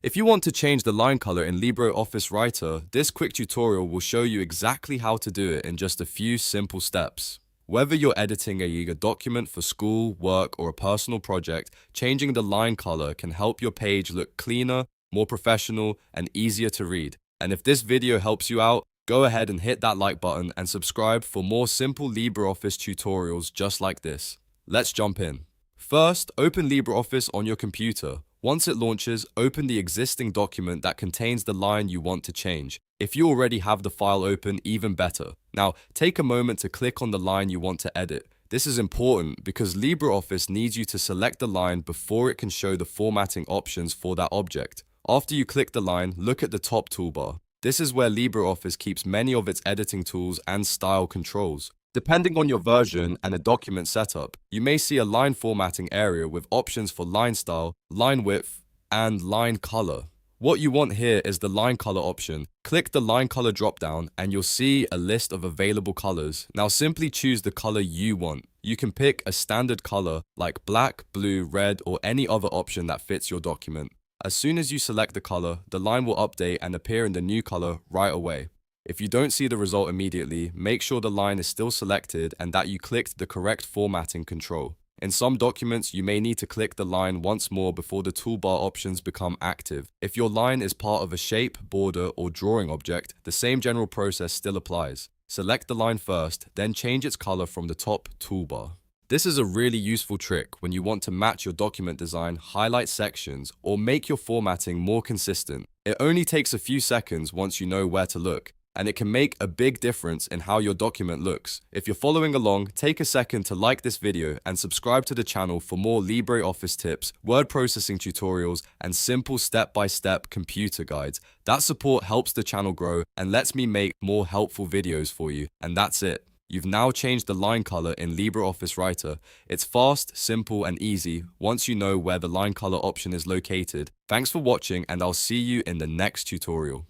If you want to change the line color in LibreOffice Writer, this quick tutorial will show you exactly how to do it in just a few simple steps. Whether you're editing a document for school, work, or a personal project, changing the line color can help your page look cleaner, more professional, and easier to read. And if this video helps you out, go ahead and hit that like button and subscribe for more simple LibreOffice tutorials just like this. Let's jump in. First, open LibreOffice on your computer. Once it launches, open the existing document that contains the line you want to change. If you already have the file open, even better. Now, take a moment to click on the line you want to edit. This is important because LibreOffice needs you to select the line before it can show the formatting options for that object. After you click the line, look at the top toolbar. This is where LibreOffice keeps many of its editing tools and style controls. Depending on your version and a document setup, you may see a line formatting area with options for line style, line width, and line color. What you want here is the line color option. Click the line color dropdown and you'll see a list of available colors. Now simply choose the color you want. You can pick a standard color like black, blue, red, or any other option that fits your document. As soon as you select the color, the line will update and appear in the new color right away. If you don't see the result immediately, make sure the line is still selected and that you clicked the correct formatting control. In some documents, you may need to click the line once more before the toolbar options become active. If your line is part of a shape, border, or drawing object, the same general process still applies. Select the line first, then change its color from the top toolbar. This is a really useful trick when you want to match your document design, highlight sections, or make your formatting more consistent. It only takes a few seconds once you know where to look, and it can make a big difference in how your document looks. If you're following along, take a second to like this video and subscribe to the channel for more LibreOffice tips, word processing tutorials, and simple step-by-step computer guides. That support helps the channel grow and lets me make more helpful videos for you. And that's it. You've now changed the line color in LibreOffice Writer. It's fast, simple, and easy once you know where the line color option is located. Thanks for watching, and I'll see you in the next tutorial.